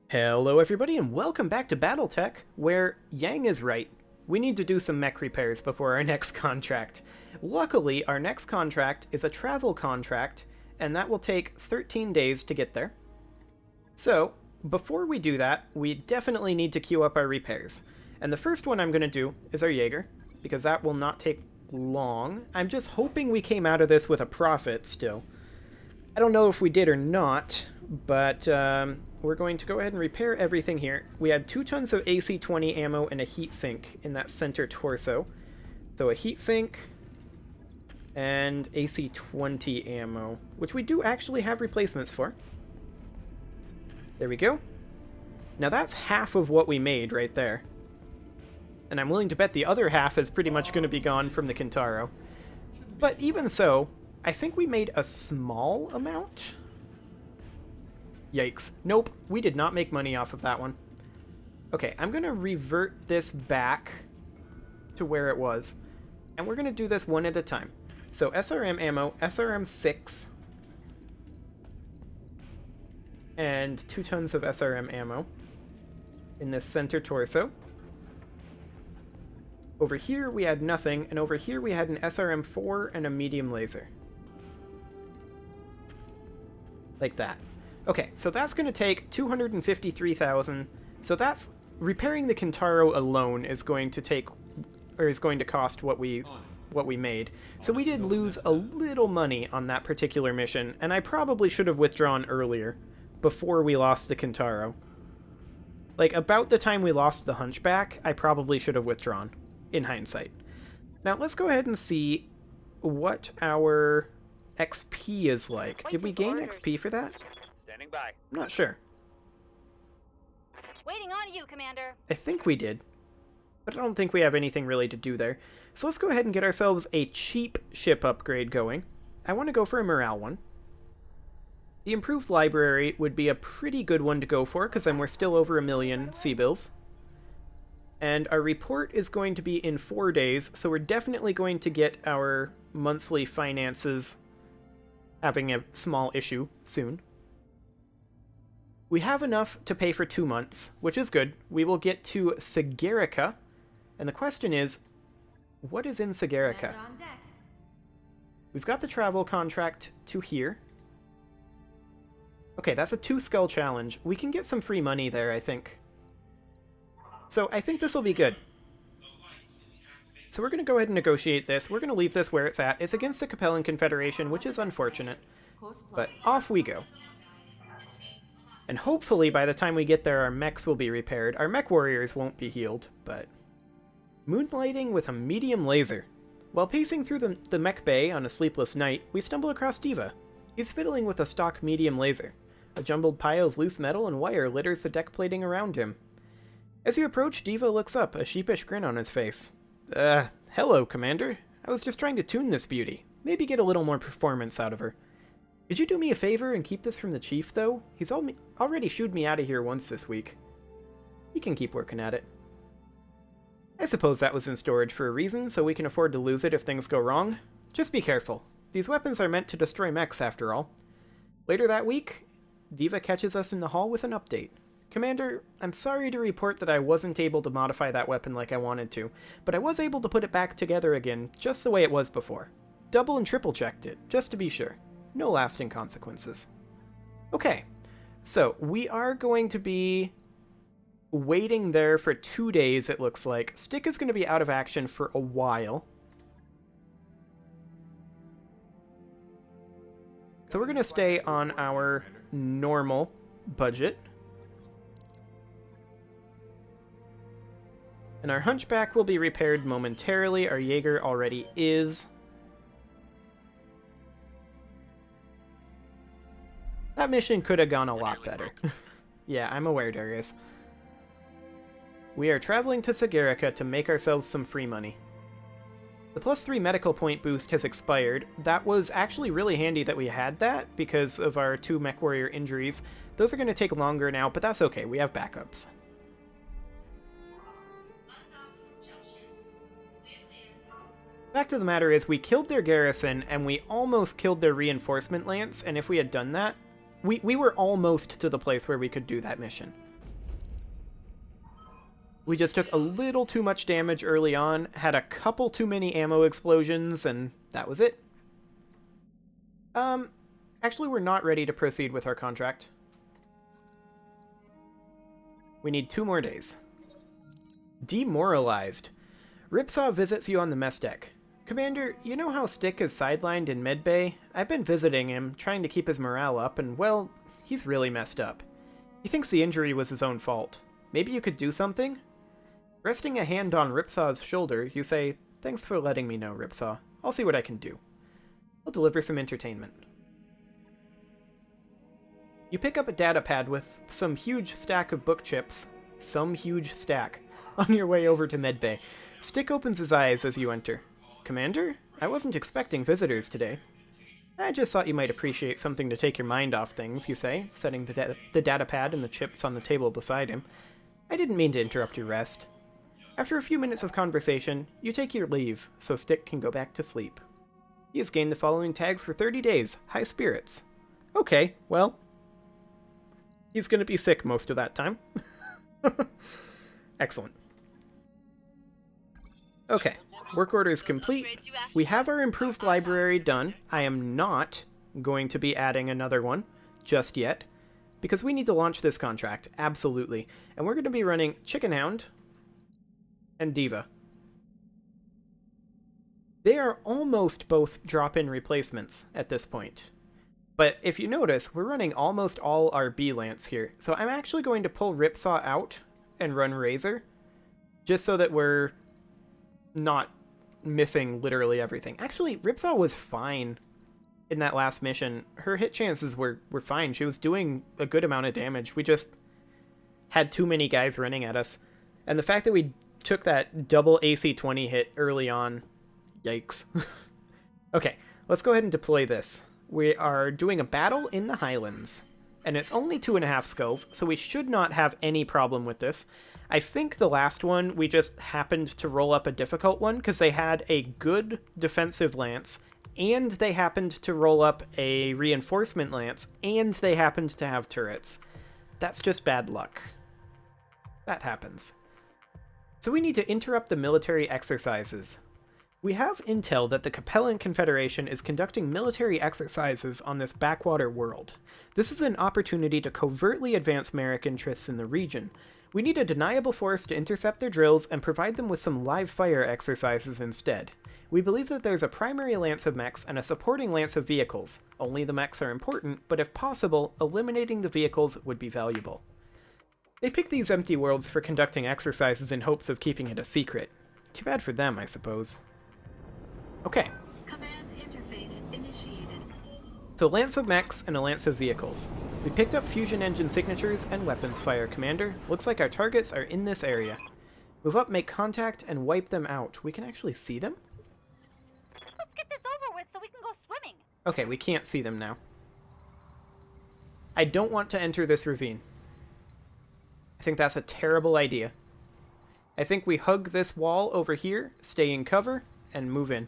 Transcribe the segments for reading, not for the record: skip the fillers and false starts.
Hello everybody and welcome back to BattleTech, where Yang is right. We need to do some mech repairs before our next contract. Luckily, our next contract is a travel contract, and that will take 13 days to get there. So, before we do that, we definitely need to queue up our repairs. And the first one I'm going to do is our Jaeger, because that will not take long. I'm just hoping we came out of this with a profit still. I don't know if we did or not, but we're going to go ahead and repair everything here. We had 2 tons of AC-20 ammo and a heatsink in that center torso. So a heatsink and AC-20 ammo, which we do actually have replacements for. There we go. Now that's half of what we made right there. And I'm willing to bet the other half is pretty much going to be gone from the Kintaro. But even so, I think we made a small amount. Yikes. Nope, we did not make money off of that one. Okay, I'm going to revert this back to where it was. And we're going to do this one at a time. So SRM ammo, SRM 6. And 2 tons of SRM ammo in this center torso. Over here we had nothing, and over here we had an SRM 4 and a medium laser. Like that. Okay, so that's going to take 253,000. So that's repairing the Kintaro alone is going to take, or is going to cost what we made. So we did lose a little money on that particular mission, and I probably should have withdrawn earlier, before we lost the Kintaro. Like, about the time we lost the Hunchback, I probably should have withdrawn, in hindsight. Now, let's go ahead and see what our XP is like. Did we gain XP for that? Standing by. I'm not sure. Waiting on you, Commander. I think we did, but I don't think we have anything really to do there. So let's go ahead and get ourselves a cheap ship upgrade going. I want to go for a morale one. The improved library would be a pretty good one to go for, because then we're still over 1 million C-bills. And our report is going to be in 4 days, so we're definitely going to get our monthly finances having a small issue soon. We have enough to pay for 2 months, which is good. We will get to Sigarica, and the question is, what is in Sigarica? We've got the travel contract to here. Okay, that's a 2-skull challenge. We can get some free money there, I think. So I think this will be good. So we're going to go ahead and negotiate this. We're going to leave this where it's at. It's against the Capellan Confederation, which is unfortunate. But off we go. And hopefully by the time we get there, our mechs will be repaired. Our mech warriors won't be healed, but... Moonlighting with a medium laser. While pacing through the mech bay on a sleepless night, we stumble across Diva. He's fiddling with a stock medium laser. A jumbled pile of loose metal and wire litters the deck plating around him. As you approach, Diva looks up, a sheepish grin on his face. Hello, Commander. I was just trying to tune this beauty. Maybe get a little more performance out of her. Could you do me a favor and keep this from the Chief, though? He's already shooed me out of here once this week. He can keep working at it. I suppose that was in storage for a reason, so we can afford to lose it if things go wrong. Just be careful. These weapons are meant to destroy mechs, after all. Later that week, Diva catches us in the hall with an update. Commander, I'm sorry to report that I wasn't able to modify that weapon like I wanted to, but I was able to put it back together again, just the way it was before. Double and triple checked it, just to be sure. No lasting consequences. Okay, so we are going to be waiting there for 2 days, it looks like. Stick is going to be out of action for a while. So we're going to stay on our normal budget. And our Hunchback will be repaired momentarily. Our Jaeger already is. That mission could have gone a lot better. Yeah, I'm aware, Darius. We are traveling to Sigarica to make ourselves some free money. The +3 medical point boost has expired. That was actually really handy that we had that because of our 2 mech warrior injuries. Those are going to take longer now, but that's okay. We have backups. Fact of the matter is, we killed their garrison, and we almost killed their reinforcement lance, and if we had done that, we were almost to the place where we could do that mission. We just took a little too much damage early on, had a couple too many ammo explosions, and that was it. Actually, we're not ready to proceed with our contract. We need 2 more days. Demoralized. Ripsaw visits you on the mess deck. Commander, you know how Stick is sidelined in medbay? I've been visiting him, trying to keep his morale up, and, well, he's really messed up. He thinks the injury was his own fault. Maybe you could do something? Resting a hand on Ripsaw's shoulder, you say, "Thanks for letting me know, Ripsaw. I'll see what I can do. I'll deliver some entertainment." You pick up a data pad with some huge stack of book chips, on your way over to medbay. Stick opens his eyes as you enter. "Commander, I wasn't expecting visitors today." "I just thought you might appreciate something to take your mind off things," you say, setting the data pad and the chips on the table beside him. "I didn't mean to interrupt your rest." After a few minutes of conversation, you take your leave, so Stick can go back to sleep. He has gained the following tags for 30 days. High spirits. Okay, well, he's going to be sick most of that time. Excellent. Okay, work order is complete. We have our improved library done. I am not going to be adding another one just yet, because we need to launch this contract, absolutely. And we're going to be running Chicken Hound and Diva. They are almost both drop-in replacements at this point. But if you notice, we're running almost all our B-Lance here. So I'm actually going to pull Ripsaw out and run Razor, just so that we're not missing literally everything. Actually, Ripsaw was fine in that last mission. Her hit chances were fine. She was doing a good amount of damage. We just had too many guys running at us. And the fact that we took that double AC-20 hit early on, yikes. Okay, let's go ahead and deploy this. We are doing a battle in the Highlands, and it's only 2.5 skulls, so we should not have any problem with this. I think the last one, we just happened to roll up a difficult one, because they had a good defensive lance, and they happened to roll up a reinforcement lance, and they happened to have turrets. That's just bad luck. That happens. So we need to interrupt the military exercises. We have intel that the Capellan Confederation is conducting military exercises on this backwater world. This is an opportunity to covertly advance Merrick interests in the region. We need a deniable force to intercept their drills and provide them with some live fire exercises instead. We believe that there's a primary lance of mechs and a supporting lance of vehicles. Only the mechs are important, but if possible, eliminating the vehicles would be valuable. They picked these empty worlds for conducting exercises in hopes of keeping it a secret. Too bad for them, I suppose. Okay. Command interface initiated. So Lance of Mechs and a Lance of Vehicles. We picked up fusion engine signatures and weapons fire, Commander. Looks like our targets are in this area. Move up, make contact, and wipe them out. We can actually see them? Let's get this over with so we can go swimming. Okay, we can't see them now. I don't want to enter this ravine. I think that's a terrible idea. I think we hug this wall over here, stay in cover, and move in.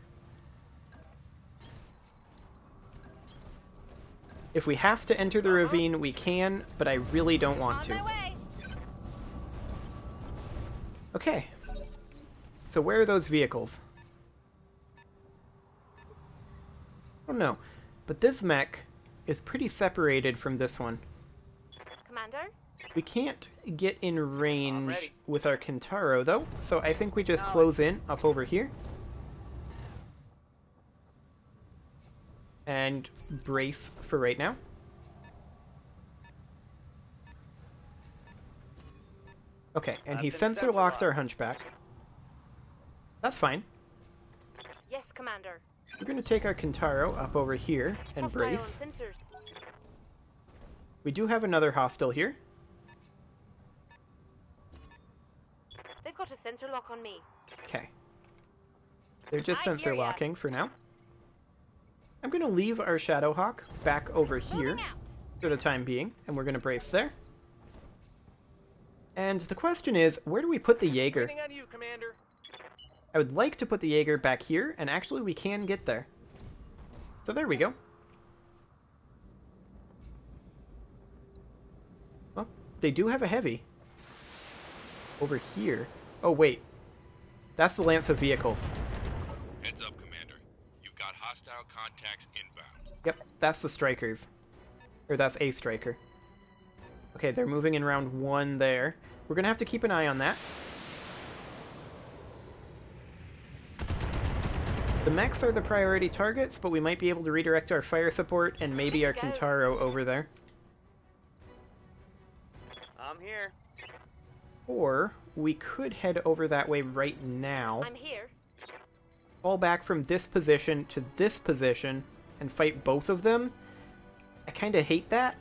If we have to enter the ravine, we can, but I really don't want to. Okay. So where are those vehicles? I don't know. But this mech is pretty separated from this one. Commander? We can't get in range with our Kintaro, though, so I think we just close in up over here. And brace for right now. Okay, and he sensor locked our Hunchback. That's fine. Yes, Commander. We're going to take our Kintaro up over here and brace. We do have another hostile here. They've got a sensor lock on me. Okay. They're just sensor locking for now. I'm going to leave our Shadowhawk back over here for the time being, and we're going to brace there. And the question is, where do we put the Jaeger? Waiting on you, Commander. I would like to put the Jaeger back here, and actually we can get there. So there we go. Well, they do have a heavy. over here. Oh, wait. That's the Lance of Vehicles. Heads up, Commander. You've got hostile contacts inbound. Yep, that's the Strikers. Or that's a Striker. Okay, they're moving in round 1 there. We're gonna have to keep an eye on that. The mechs are the priority targets, but we might be able to redirect our fire support and maybe our Kintaro over there. I'm here. Or we could head over that way right now. I'm here. Fall back from this position to this position and fight both of them. I kind of hate that.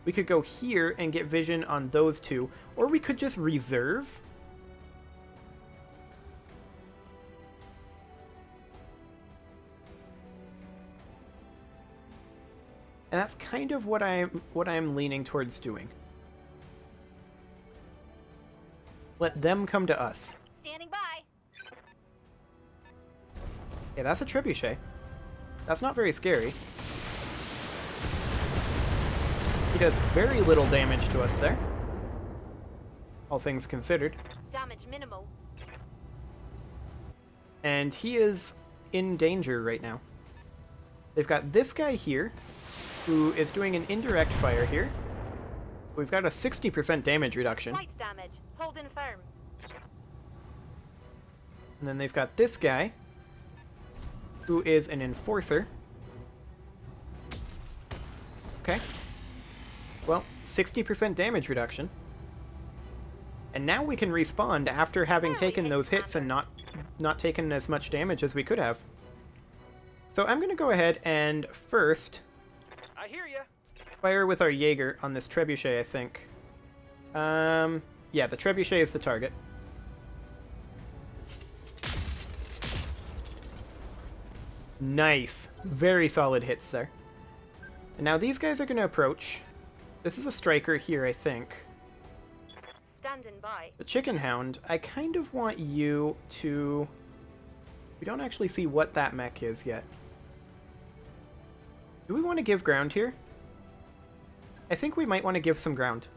We could go here and get vision on those two, or we could just reserve. And that's kind of what I'm leaning towards doing. Let them come to us. Standing by. Yeah, that's a trebuchet. That's not very scary. He does very little damage to us there, all things considered. Damage minimal. And he is in danger right now. They've got this guy here, who is doing an indirect fire here. We've got a 60% damage reduction. Slight damage. Hold in firm. And then they've got this guy, who is an enforcer. Okay. Well, 60% damage reduction. And now we can respawn after having taken those hits and not taken as much damage as we could have. So I'm going to go ahead and first I hear you. fire with our Jaeger on this trebuchet, I think. Yeah, the trebuchet is the target. Nice. Very solid hits there. And now these guys are going to approach. This is a striker here, I think. Standing by. The Chicken Hound, I kind of want you to... We don't actually see what that mech is yet. Do we want to give ground here? I think we might want to give some ground.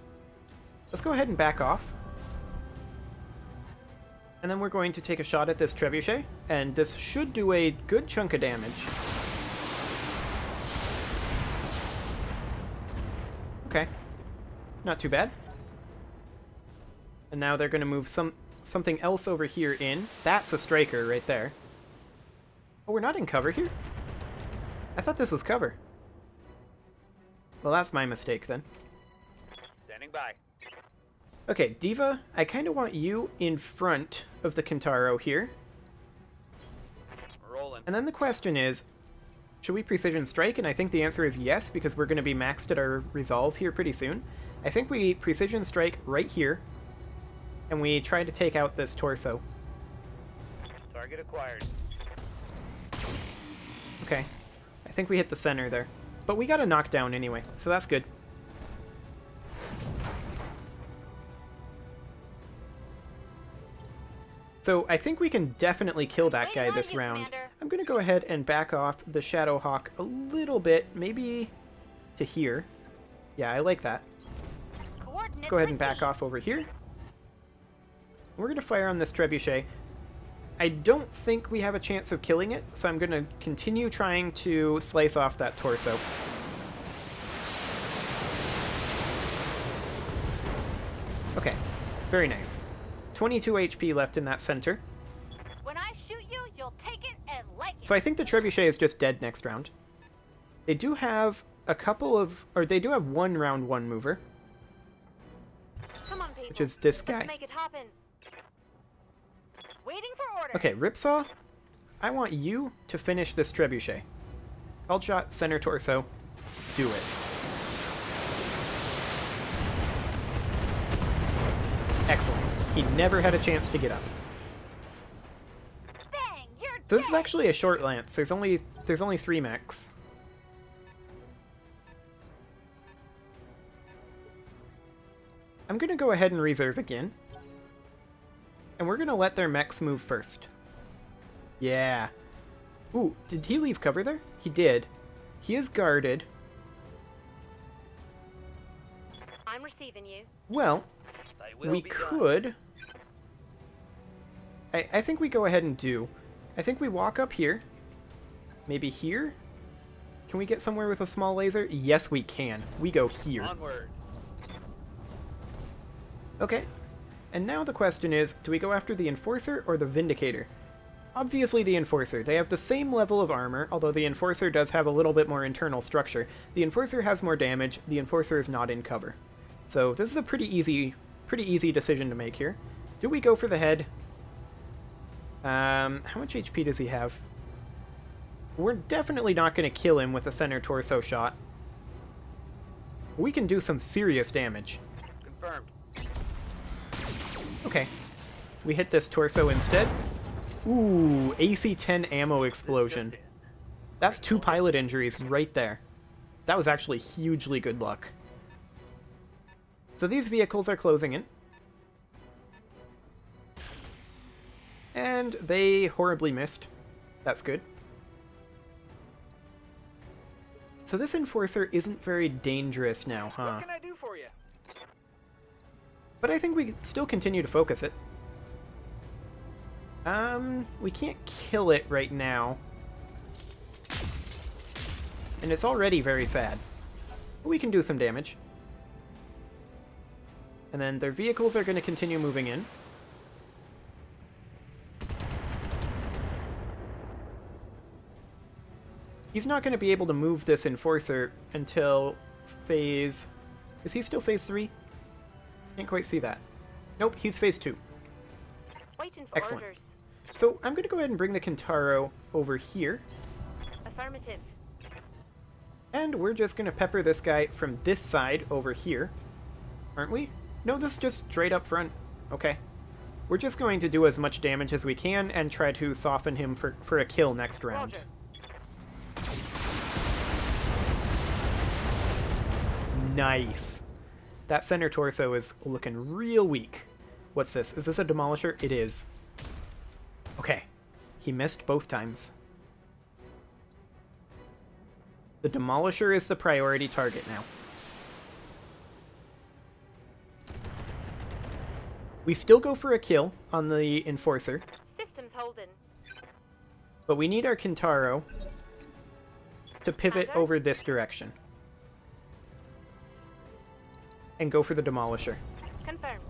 Let's go ahead and back off. And then we're going to take a shot at this trebuchet, and this should do a good chunk of damage. Okay. Not too bad. And now they're going to move something else over here in. That's a striker right there. Oh, we're not in cover here? I thought this was cover. Well, that's my mistake then. Standing by. Okay, Diva, I kind of want you in front of the Kintaro here. Rolling. And then the question is, should we precision strike? And I think the answer is yes, because we're going to be maxed at our resolve here pretty soon. I think we precision strike right here, and we try to take out this torso. Target acquired. Okay. I think we hit the center there. But we got a knockdown anyway, so that's good. So I think we can definitely kill that guy this round. Commander. I'm going to go ahead and back off the Shadowhawk a little bit, maybe to here. Yeah, I like that. Let's go ahead and back off over here. We're going to fire on this trebuchet. I don't think we have a chance of killing it, so I'm going to continue trying to slice off that torso. Okay, very nice. 22 HP left in that center. When I shoot you, you'll take it and like it. So I think the trebuchet is just dead next round. They do have a couple of, or they do have one round one mover, Come on, people. which is this Let's guy. make it happen. Waiting for order. Okay, Ripsaw, I want you to finish this trebuchet. Called shot, center torso. Do it. Excellent. He never had a chance to get up. Bang! You're So this is dead. actually a short lance. There's only 3 mechs. I'm gonna go ahead and reserve again. And we're gonna let their mechs move first. Yeah. Ooh, did he leave cover there? He did. He is guarded. I'm receiving you. Well, Sight Thy will we be done. could... I think we go ahead and do. I think we walk up here. Maybe here? Can we get somewhere with a small laser? Yes, we can. We go here. Onward. Okay. And now the question is, do we go after the Enforcer or the Vindicator? Obviously the Enforcer. They have the same level of armor, although the Enforcer does have a little bit more internal structure. The Enforcer has more damage. The Enforcer is not in cover. So this is a pretty easy decision to make here. Do we go for the head? How much HP does he have? We're definitely not going to kill him with a center torso shot. We can do some serious damage. Confirmed. Okay. We hit this torso instead. Ooh, AC-10 ammo explosion. That's 2 pilot injuries right there. That was actually hugely good luck. So these vehicles are closing in. And they horribly missed. That's good. So this Enforcer isn't very dangerous now, huh? What can I do for you? But I think we still continue to focus it. We can't kill it right now. And it's already very sad. But we can do some damage. And then their vehicles are going to continue moving in. He's not going to be able to move this Enforcer until phase... Is he still phase 3? Can't quite see that. Nope, he's phase 2. Waiting for Excellent. orders. So I'm going to go ahead and bring the Kintaro over here. Affirmative. And we're just going to pepper this guy from this side over here. Aren't we? No, this is just straight up front. Okay. We're just going to do as much damage as we can and try to soften him for a kill next round. Roger. Nice. That center torso is looking real weak. What's this? Is this a Demolisher? It is. Okay. He missed both times. The Demolisher is the priority target now. We still go for a kill on the Enforcer, Systems holding. but we need our Kintaro to pivot over this direction. And go for the Demolisher. Confirmed.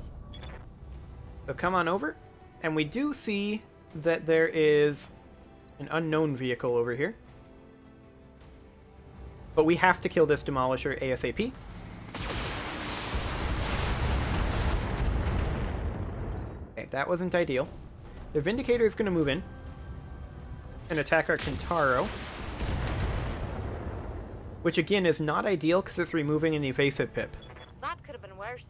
So come on over, and we do see that there is an unknown vehicle over here. But we have to kill this Demolisher ASAP. Okay, that wasn't ideal. The Vindicator is going to move in and attack our Kintaro. Which again is not ideal because it's removing an evasive pip. That could have been worse.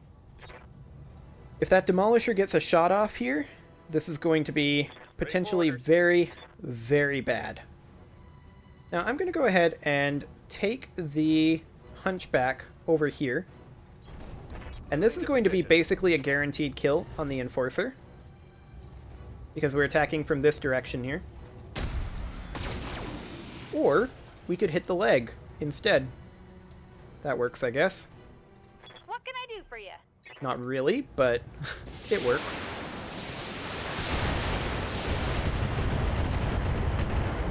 If that Demolisher gets a shot off here, this is going to be potentially very, very bad. Now I'm going to go ahead and take the Hunchback over here. And this is going to be basically a guaranteed kill on the Enforcer. Because we're attacking from this direction here. Or we could hit the leg instead. That works, I guess. What can I do for you? Not really, but it works.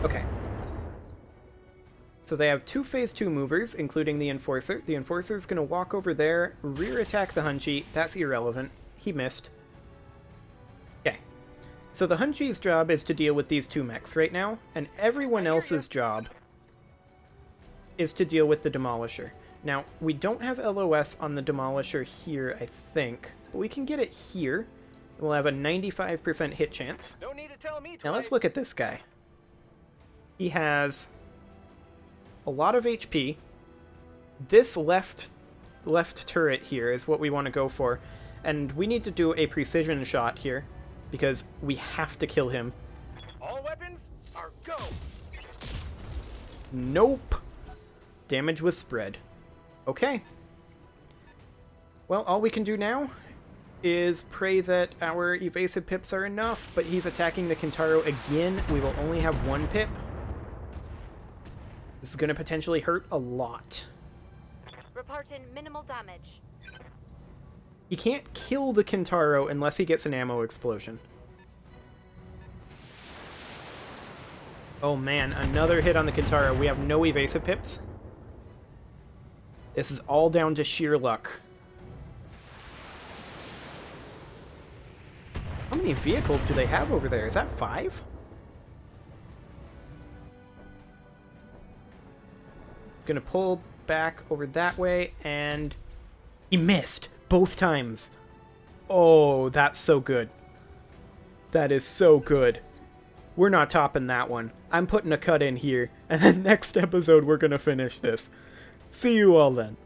Okay. So they have 2 phase 2 movers, including the Enforcer. The Enforcer's going to walk over there, rear attack the Hunchy. That's irrelevant. He missed. Okay. So the Hunchy's job is to deal with these 2 mechs right now, and everyone else's job is to deal with the Demolisher. Now, we don't have LOS on the Demolisher here, I think, but we can get it here. We'll have a 95% hit chance. No need to tell me twice. Now let's look at this guy. He has a lot of HP. This left turret here is what we want to go for, and we need to do a precision shot here because we have to kill him. All weapons are go. Nope. Damage was spread. Okay. Well, all we can do now is pray that our evasive pips are enough, but he's attacking the Kintaro again. We will only have 1 pip. This is going to potentially hurt a lot. Reporting minimal damage. He can't kill the Kintaro unless he gets an ammo explosion. Oh man, another hit on the Kintaro. We have no evasive pips. This is all down to sheer luck. How many vehicles do they have over there? Is that 5? It's gonna pull back over that way, and he missed both times. Oh, that's so good. That is so good. We're not topping that one. I'm putting a cut in here, and then next episode we're gonna finish this. See you all then.